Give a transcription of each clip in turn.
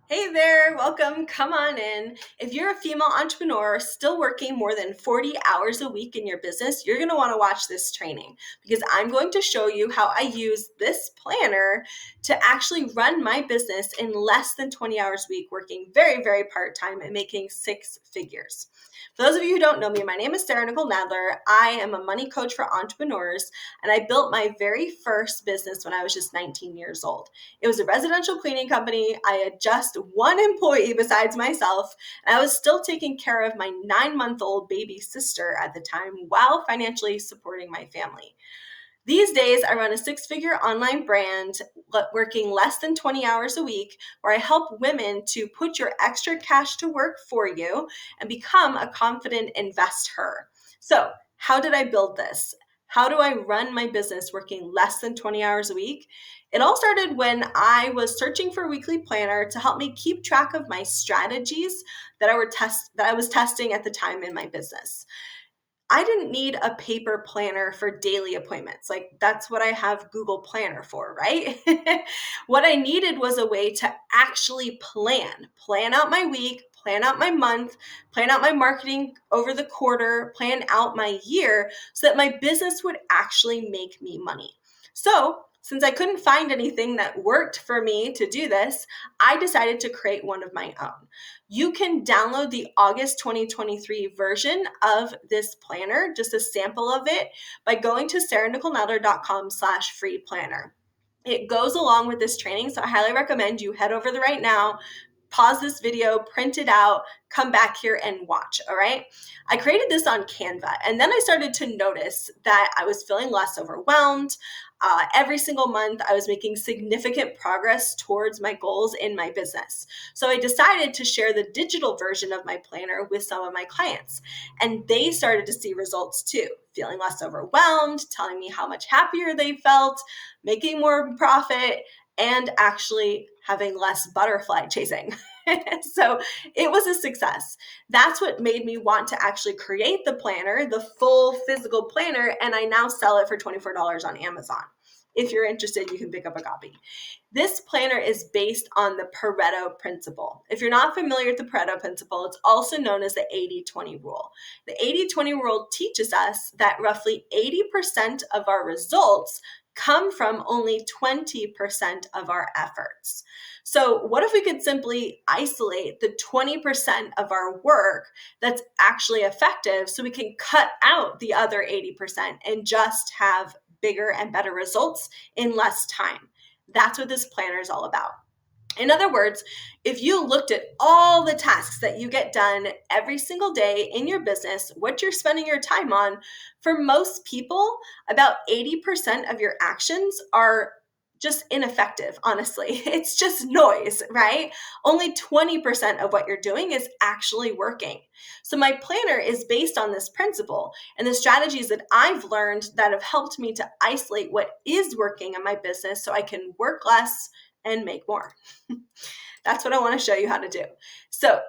Hey there, welcome. Come on in. If you're a female entrepreneur still working more than 40 hours a week in your business, you're going to want to watch this training because I'm going to show you how I use this planner to actually run my business in less than 20 hours a week, working very, very part-time and making six figures. For those of you who don't know me, my name is Sarah Nicole Nadler. I am a money coach for entrepreneurs, and I built my very first business when I was just 19 years old. It was a residential cleaning company. I had just one employee besides myself, and I was still taking care of my 9-month-old baby sister at the time while financially supporting my family. These days, I run a six-figure online brand working less than 20 hours a week, where I help women to put your extra cash to work for you and become a confident investor. So, how did I build this? How do I run my business working less than 20 hours a week? It all started when I was searching for a weekly planner to help me keep track of my strategies that I was testing at the time in my business. I didn't need a paper planner for daily appointments. Like, that's what I have Google Planner for, right? What I needed was a way to actually plan out my week, plan out my month, plan out my marketing over the quarter, plan out my year so that my business would actually make me money. So, since I couldn't find anything that worked for me to do this, I decided to create one of my own. You can download the August 2023 version of this planner, just a sample of it, by going to sarahnicolenadler.com/free planner. It goes along with this training, so I highly recommend you head over there right now, pause this video, print it out, come back here and watch, all right? I created this on Canva, and then I started to notice that I was feeling less overwhelmed. Every single month, I was making significant progress towards my goals in my business. So I decided to share the digital version of my planner with some of my clients, and they started to see results too, feeling less overwhelmed, telling me how much happier they felt, making more profit, and actually having less butterfly chasing. So it was a success. That's what made me want to actually create the planner, the full physical planner, and I now sell it for $24 on Amazon. If you're interested, you can pick up a copy. This planner is based on the Pareto principle. If you're not familiar with the Pareto principle, it's also known as the 80-20 rule. The 80-20 rule teaches us that roughly 80% of our results come from only 20% of our efforts. So what if we could simply isolate the 20% of our work that's actually effective so we can cut out the other 80% and just have bigger and better results in less time? That's what this planner is all about. In other words, if you looked at all the tasks that you get done every single day in your business, what you're spending your time on, for most people, about 80% of your actions are just ineffective, honestly. It's just noise, right? Only 20% of what you're doing is actually working. So my planner is based on this principle and the strategies that I've learned that have helped me to isolate what is working in my business so I can work less and make more. That's what I want to show you how to do. So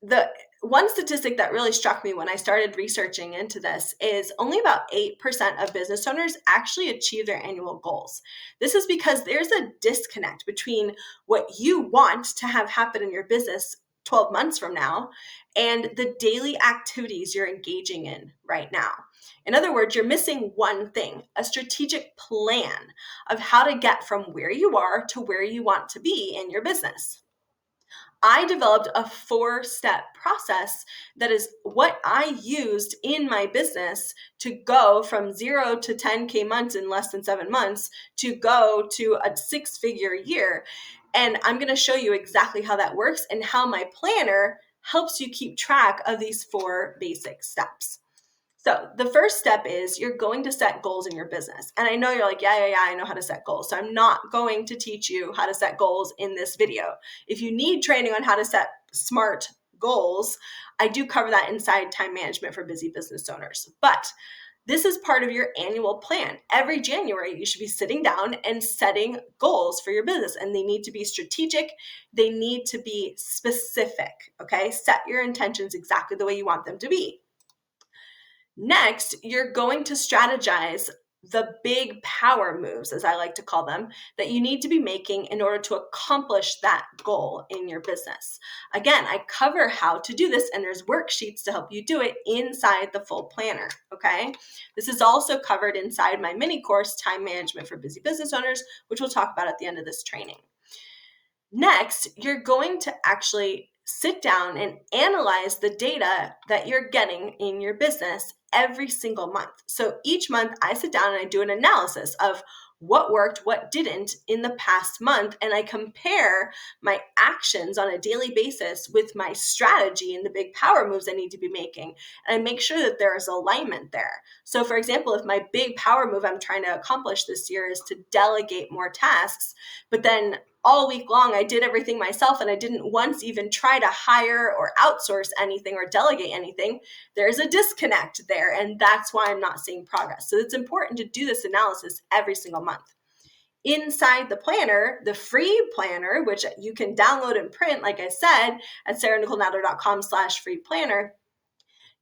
the one statistic that really struck me when I started researching into this is only about 8% of business owners actually achieve their annual goals. This is because there's a disconnect between what you want to have happen in your business 12 months from now and the daily activities you're engaging in right now. In other words, you're missing one thing, a strategic plan of how to get from where you are to where you want to be in your business. I developed a 4-step process that is what I used in my business to go from 0 to 10K months in less than 7 months to go to a 6-figure year. And I'm going to show you exactly how that works and how my planner helps you keep track of these 4 basic steps. So the first step is you're going to set goals in your business. And I know you're like, yeah, I know how to set goals. So I'm not going to teach you how to set goals in this video. If you need training on how to set smart goals, I do cover that inside Time Management for Busy Business Owners. But this is part of your annual plan. Every January, you should be sitting down and setting goals for your business. And they need to be strategic. They need to be specific, okay? Set your intentions exactly the way you want them to be. Next, you're going to strategize the big power moves, as I like to call them, that you need to be making in order to accomplish that goal in your business. Again, I cover how to do this, and there's worksheets to help you do it inside the full planner, okay? This is also covered inside my mini course, Time Management for Busy Business Owners, which we'll talk about at the end of this training. Next, you're going to actually sit down and analyze the data that you're getting in your business every single month. So each month I sit down and I do an analysis of what worked, what didn't in the past month, and I compare my actions on a daily basis with my strategy and the big power moves I need to be making. And I make sure that there is alignment there. So for example, if my big power move I'm trying to accomplish this year is to delegate more tasks, but then all week long, I did everything myself and I didn't once even try to hire or outsource anything or delegate anything, there's a disconnect there. And that's why I'm not seeing progress. So it's important to do this analysis every single month. Inside the planner, the free planner, which you can download and print, like I said, at sarahnicolenadler.com/free planner,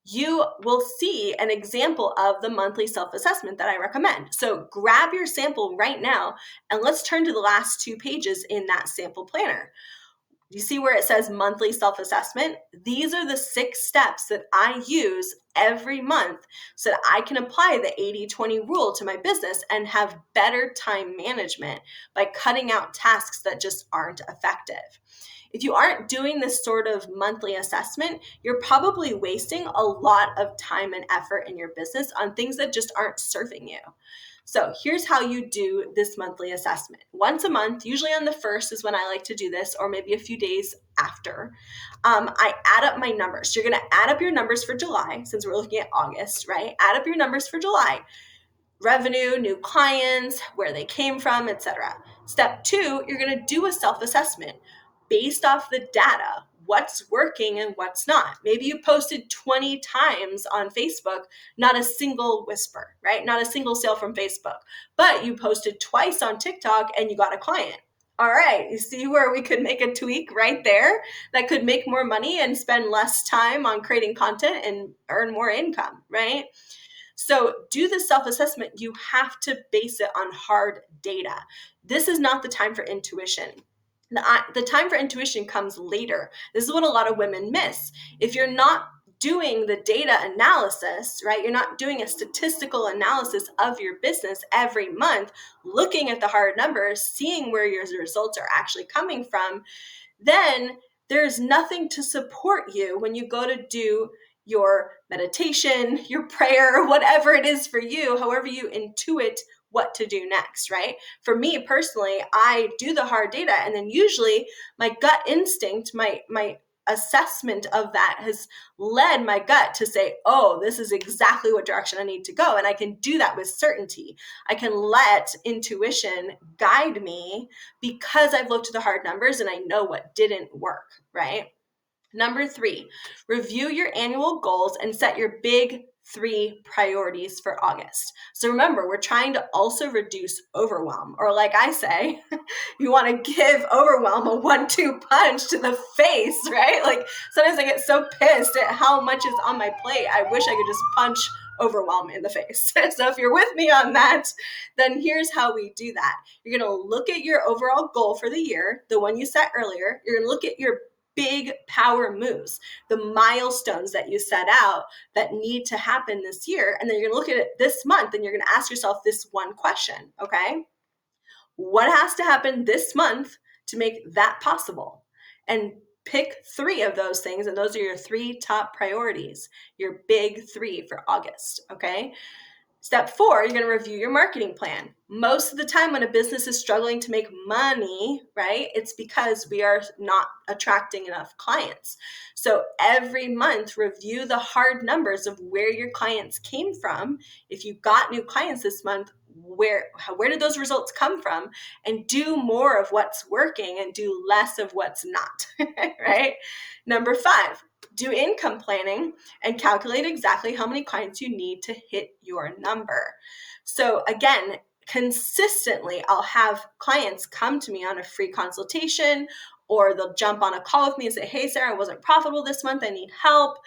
you will see an example of the monthly self-assessment that I recommend. So grab your sample right now and let's turn to the last 2 pages in that sample planner. You see where it says monthly self-assessment? These are the 6 steps that I use every month so that I can apply the 80-20 rule to my business and have better time management by cutting out tasks that just aren't effective. If you aren't doing this sort of monthly assessment, you're probably wasting a lot of time and effort in your business on things that just aren't serving you. So here's how you do this monthly assessment. Once a month, usually on the 1st is when I like to do this, or maybe a few days after, I add up my numbers. You're going to add up your numbers for July, since we're looking at August, right? Add up your numbers for July. Revenue, new clients, where they came from, etc. Step 2, you're going to do a self-assessment based off the data. What's working and what's not. Maybe you posted 20 times on Facebook, not a single whisper, right? Not a single sale from Facebook, but you posted twice on TikTok and you got a client. All right, you see where we could make a tweak right there that could make more money and spend less time on creating content and earn more income, right? So do the self-assessment. You have to base it on hard data. This is not the time for intuition. The time for intuition comes later. This is what a lot of women miss. If you're not doing the data analysis, right? You're not doing a statistical analysis of your business every month, looking at the hard numbers, seeing where your results are actually coming from, then there's nothing to support you when you go to do your meditation, your prayer, whatever it is for you, however you intuit what to do next, right? For me personally, I do the hard data, and then usually my gut instinct, my assessment of that has led my gut to say, oh, this is exactly what direction I need to go. And I can do that with certainty. I can let intuition guide me because I've looked at the hard numbers and I know what didn't work, right? Number 3, review your annual goals and set your big 3 priorities for August. So remember, we're trying to also reduce overwhelm, or like I say, you want to give overwhelm a 1-2 punch to the face, right? Like sometimes I get so pissed at how much is on my plate. I wish I could just punch overwhelm in the face. So if you're with me on that, then here's how we do that. You're going to look at your overall goal for the year, the one you set earlier. You're going to look at your big power moves, the milestones that you set out that need to happen this year. And then you're going to look at it this month and you're going to ask yourself this one question, okay? What has to happen this month to make that possible? And pick 3 of those things, and those are your 3 top priorities, your big 3 for August, okay? Step 4, you're going to review your marketing plan. Most of the time when a business is struggling to make money, right, it's because we are not attracting enough clients. So every month, review the hard numbers of where your clients came from. If you got new clients this month, where did those results come from? And do more of what's working and do less of what's not, right? Number 5, do income planning and calculate exactly how many clients you need to hit your number. So again, consistently, I'll have clients come to me on a free consultation, or they'll jump on a call with me and say, hey, Sarah, I wasn't profitable this month. I need help.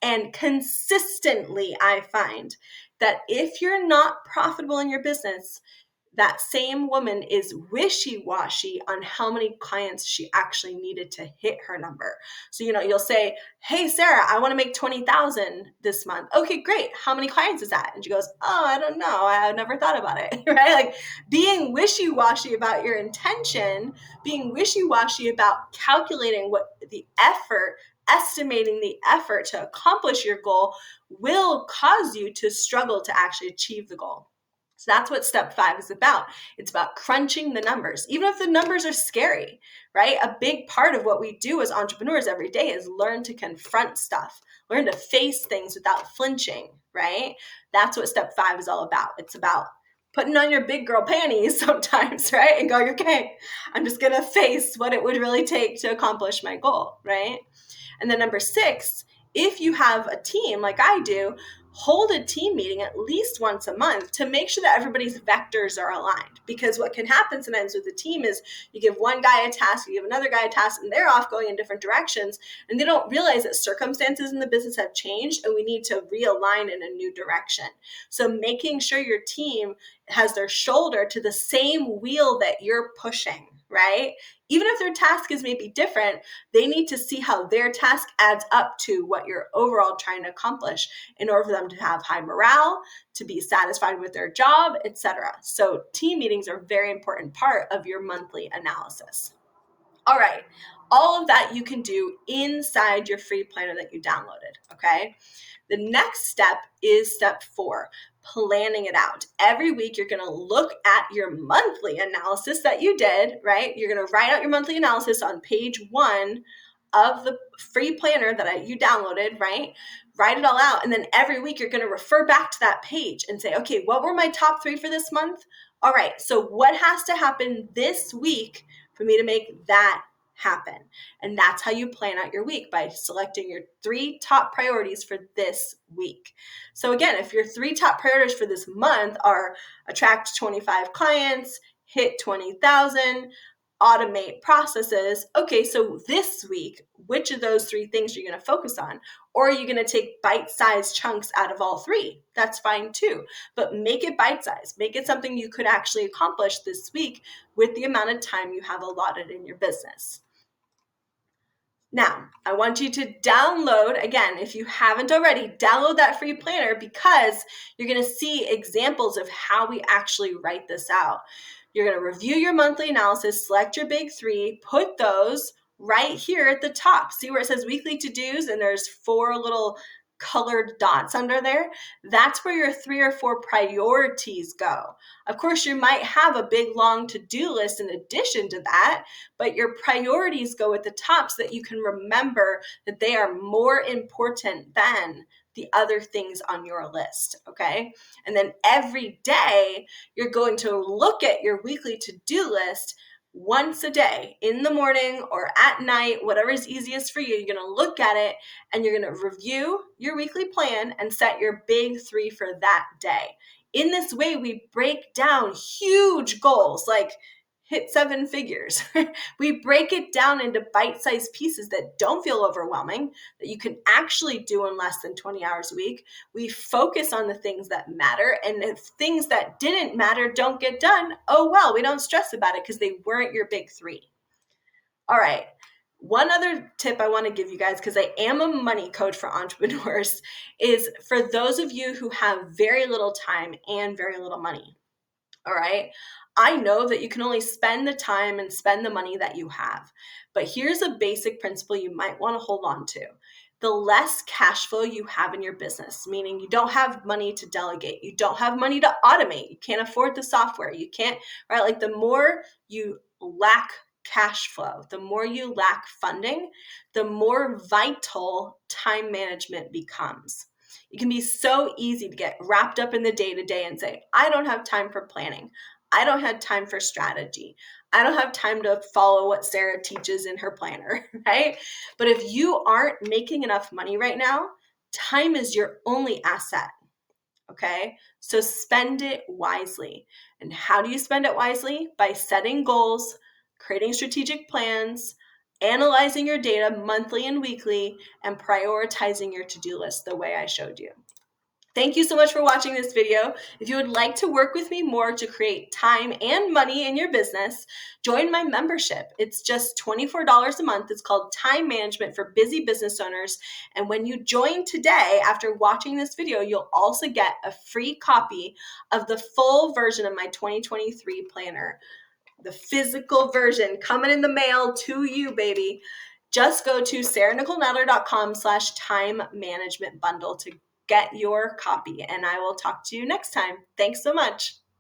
And consistently, I find that if you're not profitable in your business, that same woman is wishy-washy on how many clients she actually needed to hit her number. So, you'll say, hey, Sarah, I want to make 20,000 this month. Okay, great. How many clients is that? And she goes, oh, I don't know. I never thought about it, right? Like being wishy-washy about your intention, being wishy-washy about calculating what the effort, estimating the effort to accomplish your goal will cause you to struggle to actually achieve the goal. So that's what step 5 is about. It's about crunching the numbers, even if the numbers are scary, right? A big part of what we do as entrepreneurs every day is learn to confront stuff, learn to face things without flinching, right? That's what step 5 is all about. It's about putting on your big girl panties sometimes, right? And going, okay, I'm just going to face what it would really take to accomplish my goal, right? And then number 6, if you have a team like I do, hold a team meeting at least once a month to make sure that everybody's vectors are aligned. Because what can happen sometimes with the team is you give one guy a task, you give another guy a task, and they're off going in different directions, and they don't realize that circumstances in the business have changed and we need to realign in a new direction. So making sure your team has their shoulder to the same wheel that you're pushing, right? Even if their task is maybe different, they need to see how their task adds up to what you're overall trying to accomplish in order for them to have high morale, to be satisfied with their job, etc. So team meetings are a very important part of your monthly analysis. All right, all of that you can do inside your free planner that you downloaded, okay? The next step is step 4, planning it out. Every week, you're going to look at your monthly analysis that you did, right? You're going to write out your monthly analysis on page 1 of the free planner that you downloaded, right? Write it all out. And then every week, you're going to refer back to that page and say, okay, what were my top 3 for this month? All right, so what has to happen this week for me to make that happen? And that's how you plan out your week, by selecting your 3 top priorities for this week. So again, if your 3 top priorities for this month are attract 25 clients, hit 20,000, automate processes, okay, so this week, which of those 3 things are you going to focus on? Or are you going to take bite-sized chunks out of all 3? That's fine too, but make it bite-sized. Make it something you could actually accomplish this week with the amount of time you have allotted in your business. Now, I want you to download, again, if you haven't already, download that free planner, because you're going to see examples of how we actually write this out. You're going to review your monthly analysis, select your big 3, put those right here at the top. See where it says weekly to-dos and there's 4 little colored dots under there? That's where your 3 or 4 priorities go. Of course, you might have a big long to-do list in addition to that, but your priorities go at the top so that you can remember that they are more important than the other things on your list, okay? And then every day, you're going to look at your weekly to-do list once a day, in the morning or at night, whatever is easiest for you. You're going to look at it and you're going to review your weekly plan and set your big 3 for that day. In this way, we break down huge goals like hit 7 figures. We break it down into bite-sized pieces that don't feel overwhelming, that you can actually do in less than 20 hours a week. We focus on the things that matter, and if things that didn't matter don't get done, oh well, we don't stress about it because they weren't your big 3. All right. One other tip I want to give you guys, because I am a money coach for entrepreneurs, is for those of you who have very little time and very little money. All right. I know that you can only spend the time and spend the money that you have. But here's a basic principle you might want to hold on to. The less cash flow you have in your business, meaning you don't have money to delegate, you don't have money to automate, you can't afford the software, you can't, right? Like the more you lack cash flow, the more you lack funding, the more vital time management becomes. It can be so easy to get wrapped up in the day-to-day and say, I don't have time for planning. I don't have time for strategy. I don't have time to follow what Sarah teaches in her planner, right? But if you aren't making enough money right now, time is your only asset, okay? So spend it wisely. And how do you spend it wisely? By setting goals, creating strategic plans, analyzing your data monthly and weekly, and prioritizing your to-do list the way I showed you. Thank you so much for watching this video. If you would like to work with me more to create time and money in your business, join my membership. It's just $24 a month. It's called Time Management for Busy Business Owners. And when you join today, after watching this video, you'll also get a free copy of the full version of my 2023 planner. The physical version coming in the mail to you, baby. Just go to sarahnicolenatter.com/time management bundle to get your copy, and I will talk to you next time. Thanks so much.